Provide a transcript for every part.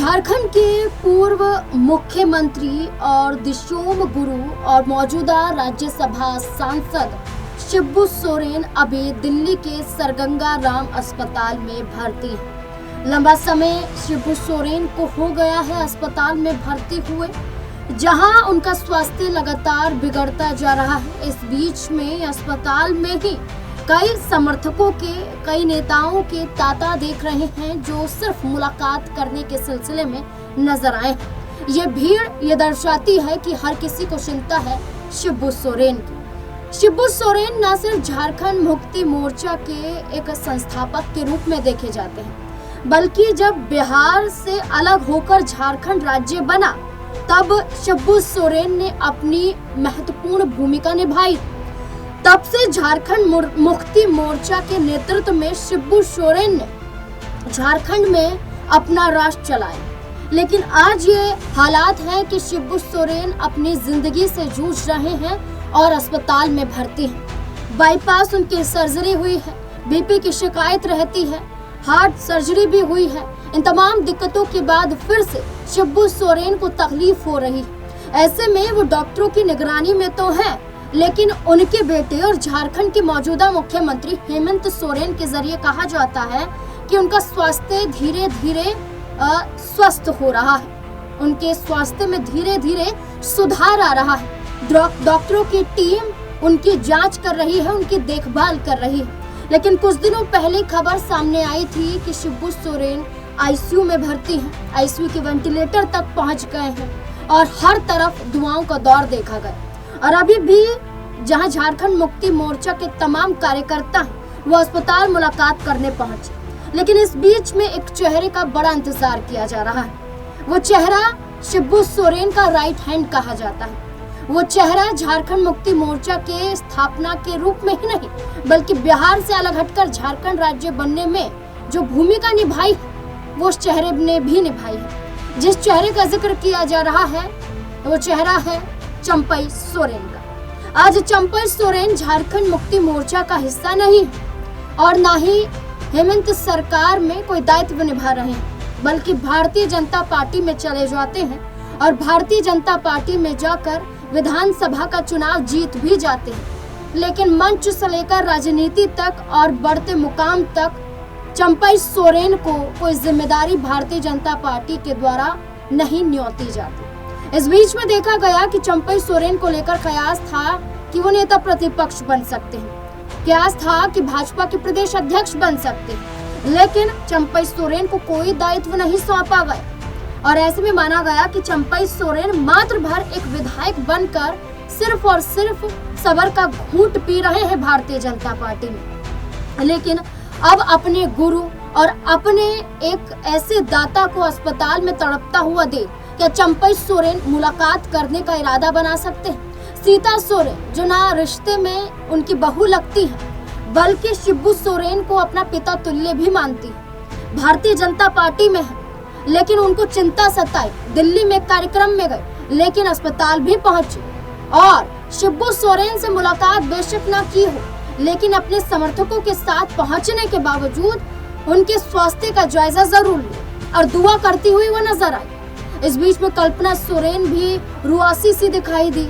झारखंड के पूर्व मुख्यमंत्री और दिशोम गुरु और मौजूदा राज्यसभा सांसद शिबू सोरेन अभी दिल्ली के सरगंगा राम अस्पताल में भर्ती हैं। लंबा समय शिबू सोरेन को हो गया है अस्पताल में भर्ती हुए, जहां उनका स्वास्थ्य लगातार बिगड़ता जा रहा है। इस बीच में अस्पताल में ही कई समर्थकों के, कई नेताओं के तांता देख रहे हैं, जो सिर्फ मुलाकात करने के सिलसिले में नजर आए। ये भीड़ ये दर्शाती है कि हर किसी को चिंता है शिबू सोरेन की। शिबू सोरेन न सिर्फ झारखंड मुक्ति मोर्चा के एक संस्थापक के रूप में देखे जाते हैं, बल्कि जब बिहार से अलग होकर झारखंड राज्य बना, तब शिबू सोरेन ने अपनी महत्वपूर्ण भूमिका निभाई। तब से झारखंड मुक्ति मोर्चा के नेतृत्व में शिबू सोरेन ने झारखंड में अपना राज चलाया। लेकिन आज ये हालात है कि शिबू सोरेन अपनी जिंदगी से जूझ रहे हैं और अस्पताल में भर्ती हैं। बाईपास उनकी सर्जरी हुई है, बीपी की शिकायत रहती है, हार्ट सर्जरी भी हुई है। इन तमाम दिक्कतों के बाद फिर से शिबू सोरेन को तकलीफ हो रही है। ऐसे में वो डॉक्टरों की निगरानी में तो है, लेकिन उनके बेटे और झारखंड के मौजूदा मुख्यमंत्री हेमंत सोरेन के जरिए कहा जाता है कि उनका स्वास्थ्य धीरे धीरे स्वस्थ हो रहा है। उनके स्वास्थ्य में धीरे धीरे सुधार आ रहा है। डॉक्टरों की टीम उनकी जांच कर रही है, उनकी देखभाल कर रही है। लेकिन कुछ दिनों पहले खबर सामने आई थी कि शिबू सोरेन आईसीयू में भर्ती हैं। आईसीयू के वेंटिलेटर तक पहुंच गए हैं और हर तरफ दुआओं का दौर देखा गया। और अभी भी जहां झारखंड मुक्ति मोर्चा के तमाम कार्यकर्ता हैं, वो अस्पताल मुलाकात करने पहुंचे। लेकिन इस बीच में एक चेहरे का बड़ा इंतजार किया जा रहा है। वो चेहरा शिबू सोरेन का राइट हैंड कहा जाता है। वो चेहरा झारखंड मुक्ति मोर्चा के स्थापना के रूप में ही नहीं, बल्कि बिहार से अलग हटकर झारखंड राज्य बनने में जो भूमिका निभाई, वो उस चेहरे ने भी निभाई है। जिस चेहरे का जिक्र किया जा रहा है, वो चेहरा है चंपई सोरेन का। आज चंपई सोरेन झारखंड मुक्ति मोर्चा का हिस्सा नहीं और ना ही हेमंत सरकार में कोई दायित्व निभा रहे हैं, बल्कि भारतीय जनता पार्टी में चले जाते हैं और भारतीय जनता पार्टी में जाकर विधानसभा का चुनाव जीत भी जाते हैं। लेकिन मंच से लेकर राजनीति तक और बढ़ते मुकाम तक चंपई सोरेन को कोई जिम्मेदारी भारतीय जनता पार्टी के द्वारा नहीं न्योती जाती। इस बीच में देखा गया कि चंपई सोरेन को लेकर कयास था कि वो नेता प्रतिपक्ष बन सकते हैं, कयास था कि भाजपा के प्रदेश अध्यक्ष बन सकते हैं। लेकिन चंपई सोरेन को कोई दायित्व नहीं सौंपा गया और ऐसे में माना गया कि चंपई सोरेन मात्र भर एक विधायक बनकर सिर्फ और सिर्फ सबर का घूंट पी रहे हैं भारतीय जनता पार्टी में। लेकिन अब अपने गुरु और अपने एक ऐसे दाता को अस्पताल में तड़पता हुआ देख क्या चंपई सोरेन मुलाकात करने का इरादा बना सकते हैं? सीता सोरेन, जो ना रिश्ते में उनकी बहू लगती है, बल्कि शिबू सोरेन को अपना पिता तुल्य भी मानती है, भारतीय जनता पार्टी में है, लेकिन उनको चिंता सताई। दिल्ली में कार्यक्रम में गए, लेकिन अस्पताल भी पहुंचे और शिबू सोरेन से मुलाकात बेशक ना की हो, लेकिन अपने समर्थकों के साथ पहुंचने के बावजूद उनके स्वास्थ्य का जायजा जरूर लिया और दुआ करती हुई वो नजर आई। इस बीच में कल्पना सोरेन भी रुआसी सी दिखाई दी।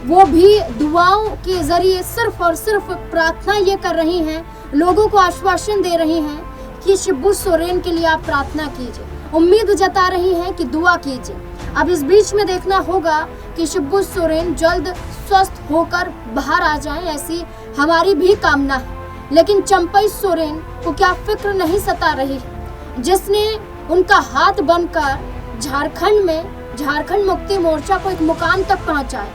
वो भी दुआओं के जरिए सिर्फ और सिर्फ प्रार्थना ये कर रही हैं, लोगों को आश्वासन दे रही हैं कि शिबू सोरेन के लिए आप प्रार्थना कीजिए, उम्मीद जता रही हैं कि दुआ कीजिए। अब इस बीच में देखना होगा कि शिबू सोरेन जल्द स्वस्थ होकर बाहर आ जाएं, ऐसी हमारी भी कामना है। लेकिन चंपई सोरेन को क्या फिक्र नहीं सता रही है, जिसने उनका हाथ बनकर झारखंड में झारखंड मुक्ति मोर्चा को एक मुकाम तक पहुंचाया,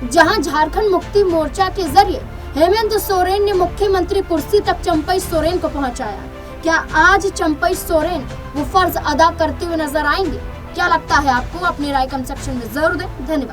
जहां झारखंड मुक्ति मोर्चा के जरिए हेमंत सोरेन ने मुख्यमंत्री कुर्सी तक चंपई सोरेन को पहुंचाया। क्या आज चंपई सोरेन वो फर्ज अदा करते हुए नजर आएंगे? क्या लगता है आपको? अपनी राय कमेंट सेक्शन में जरूर दें। धन्यवाद।